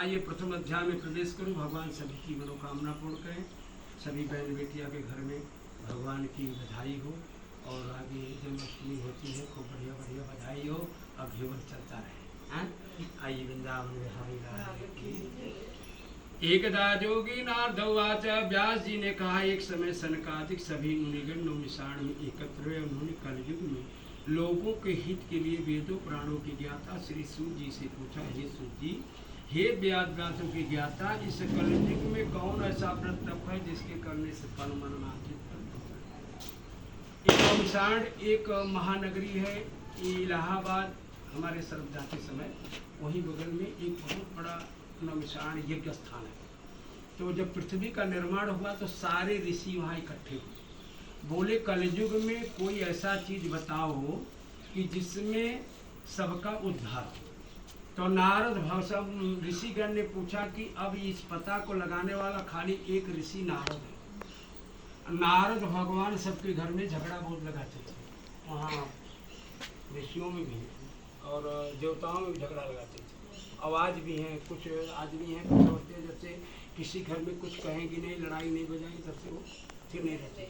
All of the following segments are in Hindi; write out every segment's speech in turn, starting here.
आइए प्रथम अध्याय में प्रवेश करूं। भगवान सभी की मनोकामना पूर्ण करें। सभी बहन बेटिया के घर में भगवान की बधाई हो और आगे जन्माष्टमी होती है, खूब बढ़िया बढ़िया बधाई हो और जीवन चलता रहे। आइए वृंदावन बिहारी लाल की। एकदा जोगी नारदवाच, व्यास जी ने कहा, एक समय सनकादिक सभी मुनिगण नौमिषाण में एकत्र हुए। उन्होंने कलयुग में लोगों के हित के लिए वेदों पुराणों की ज्ञाता श्री सूत जी से पूछा, हे सूत जी, हे व्यासों की ज्ञाता, इस कलयुग में कौन ऐसा व्रत तप है जिसके करने से फल मनमांचित फल। नौमिषाण एक महानगरी है, इलाहाबाद हमारे तरफ जाते समय वहीं बगल में एक बहुत बड़ा नौमिषाण यज्ञ स्थान है। तो जब पृथ्वी का निर्माण हुआ तो सारे ऋषि वहाँ इकट्ठे हुए। बोले, कलयुग में कोई ऐसा चीज बताओ कि जिसमें सबका उद्धार हो। तो नारद ऋषिगण ने पूछा कि अब इस पता को लगाने वाला खाली एक ऋषि नारद है। नारद भगवान सबके घर में झगड़ा बहुत लगाते थे, वहाँ ऋषियों में भी और देवताओं में भी झगड़ा लगाते थे। आवाज भी हैं, कुछ आदमी हैं कुछ होते हैं, जैसे किसी घर में कुछ कहेंगे नहीं, लड़ाई नहीं बजाएंगे, तब से वो स्थिर नहीं रहते।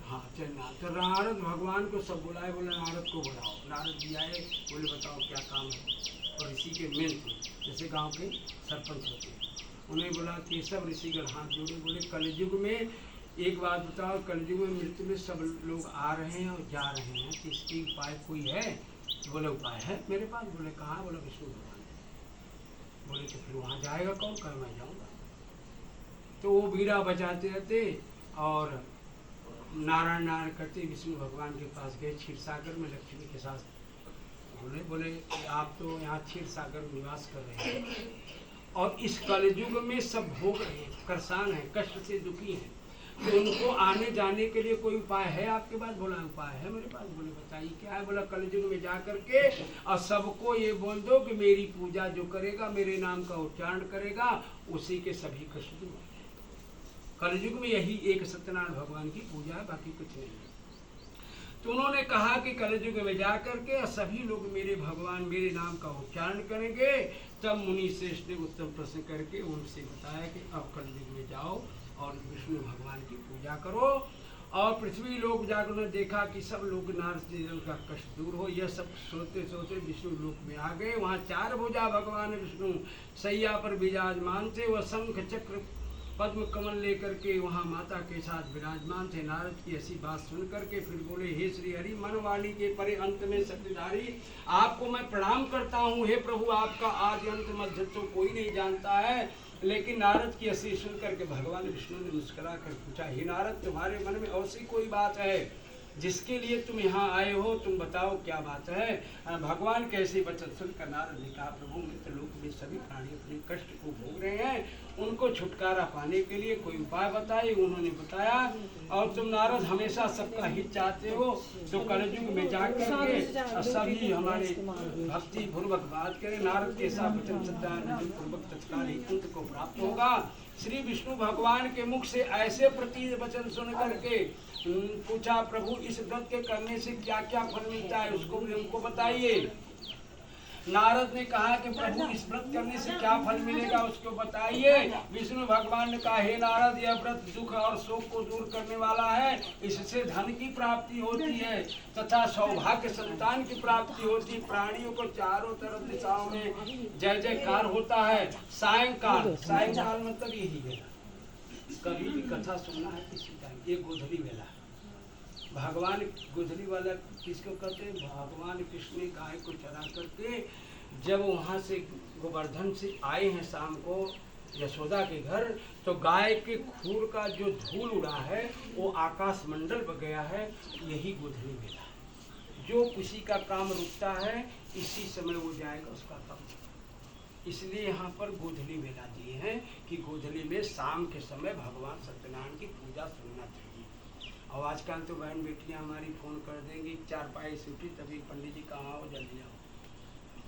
हाँ चलना। तो नारद भगवान को सब बुलाए, बोले नारद को बुलाओ। नारद जी आए, बोले बताओ क्या काम है। और ऋषि के मेन थे, जैसे गांव के सरपंच होते हैं, उन्हें बोला कि सब ऋषिगण हाथ जोड़े, बोले कलयुग में एक बात बताओ, कलयुग में मृत्यु में सब लोग आ रहे हैं और जा रहे हैं, तो इसके उपाय कोई है? बोले उपाय है मेरे पास। बोले कहाँ? बोला विष्णु भगवान। बोले तो फिर वहाँ जाएगा कौन? कह मैं जाऊँगा। तो वो बीड़ा बजाते रहते और नारायण नारायण करते विष्णु भगवान के पास गए। क्षीरसागर में लक्ष्मी के साथ बोले आप तो यहाँ क्षीर सागर में निवास कर रहे हैं और इस कलयुग में सब भोग रहे हैं, परेशान हैं, कष्ट से दुखी हैं, तो उनको आने जाने के लिए कोई उपाय है आपके पास? बोला उपाय है मेरे पास। बोले बताइए क्या है? बोला कलयुग में जा करके और सबको ये बोल दो कि मेरी पूजा जो करेगा, मेरे नाम का उच्चारण करेगा, उसी के सभी कष्ट दूर हो जाएंगे। कलयुग में यही एक सत्यनारायण भगवान की पूजा है, बाकी कुछ नहीं है। तो उन्होंने कहा कि कलयुग में जा करके सभी लोग मेरे भगवान मेरे नाम का उच्चारण करेंगे। तब मुनि श्रेष्ठ ने उत्तम प्रश्न करके उनसे बताया कि अब कलयुग में जाओ और विष्णु भगवान की पूजा करो। और पृथ्वी लोक जाकर उन्होंने देखा कि सब लोग नारद जी का कष्ट दूर हो। यह सब सोते सोते विष्णु लोक में आ गए। वहाँ चार भुजा भगवान विष्णु सैया पर विराजमान थे। वह शंख चक्र पद्म कमल लेकर के वहाँ माता के साथ विराजमान थे। नारद की ऐसी बात सुन करके फिर बोले, हे श्री हरि, मनवाणी के परे अंत में शक्तिधारी, आपको मैं प्रणाम करता हूँ। हे प्रभु, आपका आदि अंत मध्य तो कोई नहीं जानता है। लेकिन नारद की ऐसी सुन करके भगवान विष्णु ने मुस्कुरा कर पूछा, हे नारद, तुम्हारे मन में ऐसी कोई बात है जिसके लिए तुम यहाँ आए हो? तुम बताओ क्या बात है। भगवान कैसे वचन सुनकर नारद ने कहा, प्रभु मृत्यु लोक में सभी प्राणी अपने कष्ट को भोग रहे हैं, उनको छुटकारा पाने के लिए कोई उपाय बताइए। उन्होंने बताया, और तुम नारद हमेशा सबका हित चाहते हो, तो कलयुग में जाकर के सभी हमारे भक्ति पूर्वक बात करें। नारद के साथ वचन सत्यान पूर्वक तत्काल ही अंत को प्राप्त होगा। श्री विष्णु भगवान के मुख से ऐसे प्रति वचन सुन करके पूछा, प्रभु इस व्रत के करने से क्या क्या फल मिलता है, उसको भी हमको बताइए। नारद ने कहा कि प्रभु इस व्रत करने से क्या फल मिलेगा, उसको बताइए। विष्णु भगवान ने कहा, हे नारद, यह व्रत दुख और शोक को दूर करने वाला है। इससे धन की प्राप्ति होती है तथा सौभाग्य संतान की प्राप्ति होती है। प्राणियों को चारों तरफ दिशाओं में जय जयकार होता है। सायंकाल, सायंकाल मतलब यही है, कभी भी कथा सुनना है किसी टाइम, ये गोधली वेला। भगवान गोधली वाला किसको कहते हैं? भगवान कृष्ण ने गाय को चरा करके जब वहाँ से गोवर्धन से आए हैं शाम को यशोदा के घर, तो गाय के खूर का जो धूल उड़ा है वो आकाश मंडल पर गया है। यही गोधली वेला। जो किसी का काम रुकता है इसी समय वो जाएगा उसका काम। इसलिए यहाँ पर गोधली वेला दिए हैं कि गोधली में शाम के समय भगवान सत्यनारायण की पूजा सुनना चाहिए। और आजकल तो बहन बेटियां हमारी फ़ोन कर देंगी, चारपाई से उठी तभी पंडित जी कहाँ आओ, जल्दी आओ।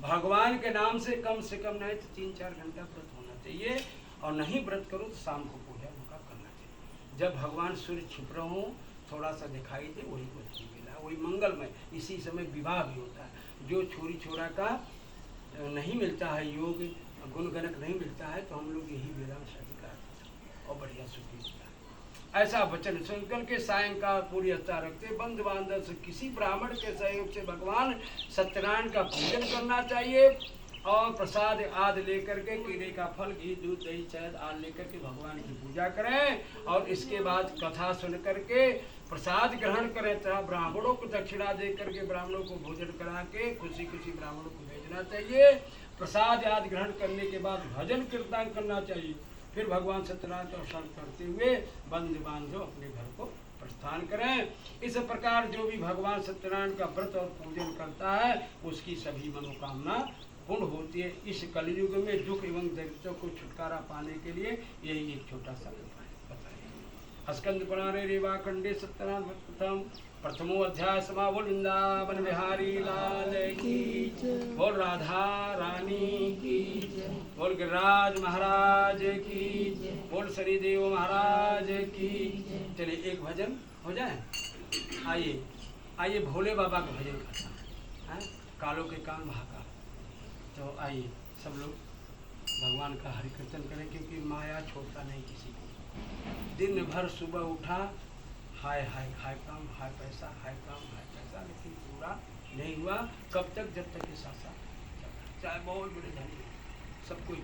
भगवान के नाम से कम नहीं तो 3-4 घंटा व्रत होना चाहिए, और नहीं व्रत करो तो शाम को पूजा उनका करना चाहिए। जब भगवान सूर्य छिप रहे हों, थोड़ा सा दिखाई दे, वही गोधली वेला, वही मंगलमय। इसी समय विवाह भी होता है। जो छोरी छोरा का नहीं मिलता है योग गुणगणक नहीं मिलता है तो हम लोग यही वेदांत अधिकार और बढ़िया सुखी होता है। ऐसा वचन सुनकर के सायंकाल पूरी हत्या रखते बंधु बांधव से किसी ब्राह्मण के सहयोग से भगवान सत्यनारायण का पूजन करना चाहिए और प्रसाद आदि लेकर के केले का फल घी दूध दही शहद आदि लेकर के भगवान की पूजा करें और इसके बाद कथा सुन करके प्रसाद ग्रहण करें तथा ब्राह्मणों को दक्षिणा दे करके ब्राह्मणों को भोजन करा के खुशी खुशी ब्राह्मणों को भेजना चाहिए। प्रसाद आदि ग्रहण करने के बाद भजन कीर्तन करना चाहिए। फिर भगवान सत्यनारायण का दर्शन करते हुए बंधु बांधव अपने घर को प्रस्थान करें। इस प्रकार जो भी भगवान सत्यनारायण का व्रत और पूजन करता है उसकी सभी मनोकामना पूर्ण होती है। इस कलयुग में दुख एवं दरिद्रों को छुटकारा पाने के लिए यही एक छोटा सा उपाय बताइए। स्कंद पुराणे रेवा खंडे सत्यनारायण प्रथमो अध्याय समापन। वृंदावन बिहारी लाल की बोल राधा रानी की बोल गिरिराज महाराज की बोल शनिदेव महाराज की। चलिए एक भजन हो जाए। आइए आइए भोले बाबा का भजन करना है। कालों के कान महाकाल। तो आइए सब लोग भगवान का हरि कीर्तन करें क्योंकि माया छोड़ता नहीं किसी को। दिन भर सुबह उठा हाय हाय हाय काम हाय पैसा हाय काम हाय पैसा लेकिन पूरा नहीं हुआ। कब तक? जब तक ये साथ साथ चाहे बहुत बड़े धनी सबको